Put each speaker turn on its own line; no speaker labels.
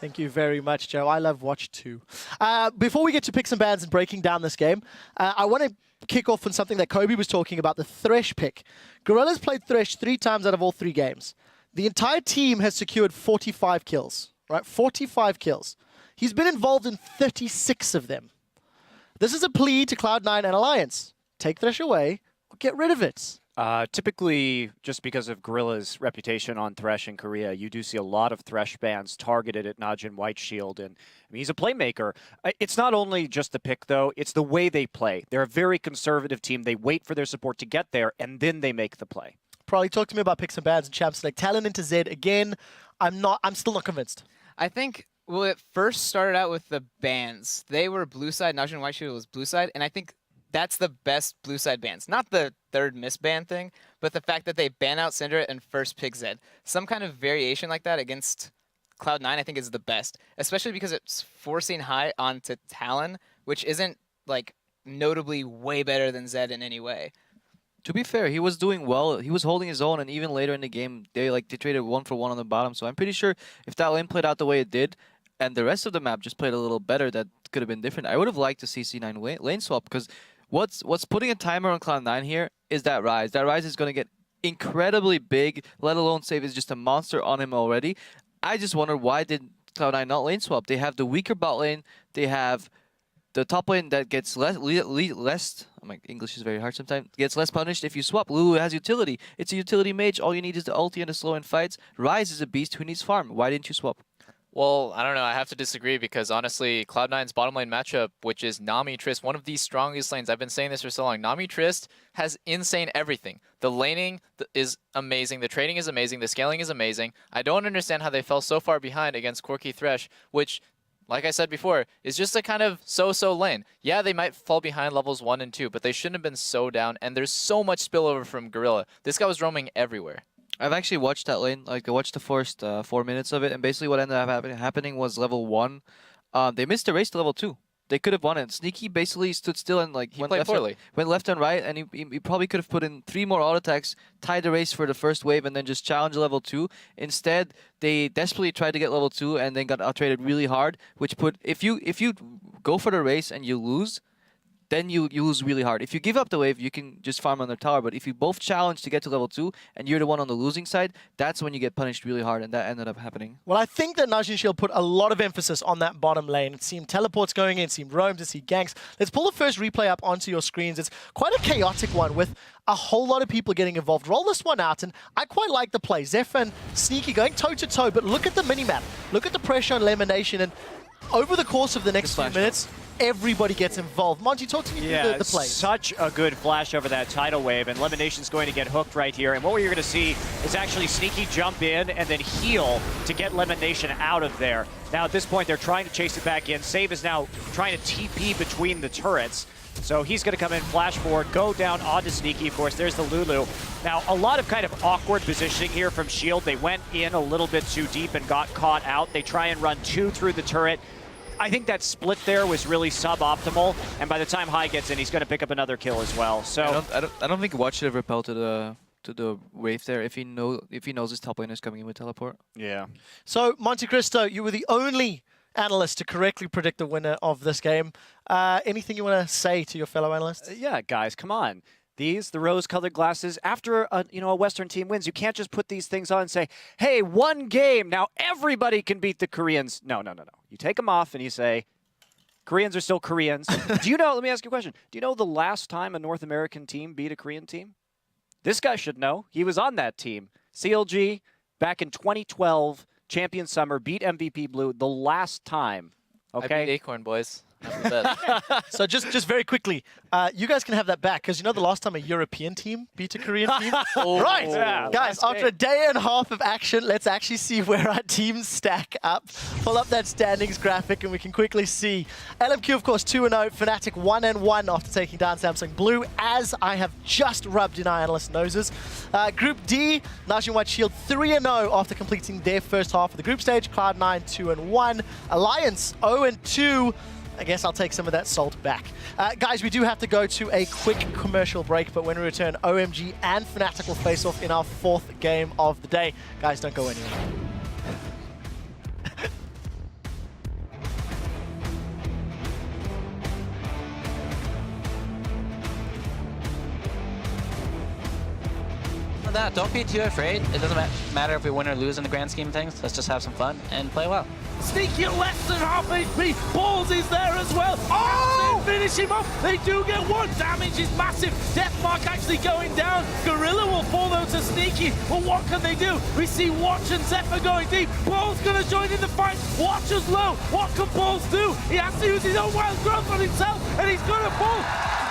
Thank you very much, Joe. I love Watch 2. Before we get to picks and bans and breaking down this game, I want to kick off on something that Kobe was talking about, the Thresh pick. Gorilla's played Thresh 3 times out of all 3 games. The entire team has secured 45 kills, right? 45 kills. He's been involved in 36 of them. This is a plea to Cloud9 and Alliance. Take Thresh away or get rid of it.
Typically, just because of Gorilla's reputation on Thresh in Korea, you do see a lot of Thresh bans targeted at NaJin White Shield, and I mean, he's a playmaker. It's not only just the pick, though, it's the way they play. They're a very conservative team. They wait for their support to get there, and then they make the play.
Probably talk to me about picks and bans and champs. Like Talon into Zed again. I'm still not convinced.
I think, well, it first started out with the bans. They were blue side, NaJin White Shield was blue side, and I think that's the best blue side bans. Not the third miss ban thing, but the fact that they ban out Syndra and first pick Zed. Some kind of variation like that against Cloud9 I think is the best, especially because it's forcing high onto Talon, which isn't like notably way better than Zed in any way.
To be fair, he was doing well. He was holding his own, and even later in the game, they traded 1-for-1 on the bottom. So I'm pretty sure if that lane played out the way it did, and the rest of the map just played a little better, that could have been different. I would have liked to see C9 lane swap, because what's putting a timer on Cloud9 here is that Ryze. That Ryze is going to get incredibly big, let alone Save is just a monster on him already. I just wonder, why did Cloud9 not lane swap? They have the weaker bot lane. They have the top lane that gets less my English is very hard sometimes, gets less punished if you swap. Lulu has utility. It's a utility mage. All you need is the ulti and the slow in fights. Ryze is a beast who needs farm. Why didn't you swap?
Well, I don't know. I have to disagree because honestly, Cloud9's bottom lane matchup, which is Nami Trist, one of the strongest lanes. I've been saying this for so long. Nami Trist has insane everything. The laning is amazing. The trading is amazing. The scaling is amazing. I don't understand how they fell so far behind against Quirky Thresh, which, like I said before, is just a kind of so-so lane. Yeah, they might fall behind levels 1 and 2, but they shouldn't have been so down. And there's so much spillover from Gorilla. This guy was roaming everywhere.
I've actually watched that lane. Like, I watched the first 4 minutes of it, and basically what ended up happening was level 1. They missed the race to level 2. They could have won it. Sneaky basically stood still and went left and right, and he probably could have put in 3 more auto attacks, tied the race for the first wave, and then just challenged level 2. Instead, they desperately tried to get level 2 and then got out-traded really hard, which put, if you go for the race and you lose, then you lose really hard. If you give up the wave, you can just farm on the tower. But if you both challenge to get to level 2 and you're the one on the losing side, that's when you get punished really hard, and that ended up happening.
Well, I think that NaJin Shield put a lot of emphasis on that bottom lane. It seemed teleports going in, it seemed roams, it seemed ganks. Let's pull the first replay up onto your screens. It's quite a chaotic one with a whole lot of people getting involved. Roll this one out, and I quite like the play. Zeph and Sneaky going toe-to-toe, but look at the minimap. Look at the pressure on Elimination, and over the course of the next few minutes, everybody gets involved. Monty, talk to me through the play.
Such a good flash over that tidal wave, and Elimination's going to get hooked right here. And what you're going to see is actually Sneaky jump in and then heal to get Elimination out of there. Now at this point, they're trying to chase it back in. Save is now trying to TP between the turrets. So he's going to come in, flash forward, go down onto Sneaky. Of course, there's the Lulu. Now, a lot of kind of awkward positioning here from Shield. They went in a little bit too deep and got caught out. They try and run 2 through the turret. I think that split there was really suboptimal, and by the time High gets in, he's going to pick up another kill as well. So
I don't think Watch should have repelled to the wave there if he knows his top lane is coming in with teleport.
Yeah.
So Monte Cristo, you were the only analyst to correctly predict the winner of this game. Anything you want to say to your fellow analysts?
Yeah, guys, come on. The rose-colored glasses, after a Western team wins, you can't just put these things on and say, hey, one game, now everybody can beat the Koreans. No. You take them off and you say, Koreans are still Koreans. Do you know, let me ask you a question. Do you know the last time a North American team beat a Korean team? This guy should know. He was on that team. CLG, back in 2012, Champion Summer, beat MVP Blue the last time. Okay?
I beat Acorn, boys.
So just very quickly, you guys can have that back, because you know the last time a European team beat a Korean team? Right!
Yeah,
guys, after a day and a half of action, let's actually see where our teams stack up. Pull up that standings graphic and we can quickly see. LMQ, of course, 2-0. Fnatic 1-1 after taking down Samsung Blue, as I have just rubbed in our analyst noses. Group D, NaJin White Shield 3-0 after completing their first half of the group stage. Cloud9 2-1. Alliance 0-2. I guess I'll take some of that salt back. Guys, we do have to go to a quick commercial break, but when we return, OMG and Fnatic will face off in our 4th game of the day. Guys, don't go anywhere.
than that, don't be too afraid. It doesn't matter if we win or lose in the grand scheme of things. Let's just have some fun and play well.
Sneaky at less than half HP. Balls is there as well. Oh! Finish him off. They do get one. Damage is massive. Deathmark actually going down. Gorilla will fall though to Sneaky. But what can they do? We see Watch and Zephyr going deep. Ball's going to join in the fight. Watch is low. What can Balls do? He has to use his own wild growth on himself, and he's going to fall.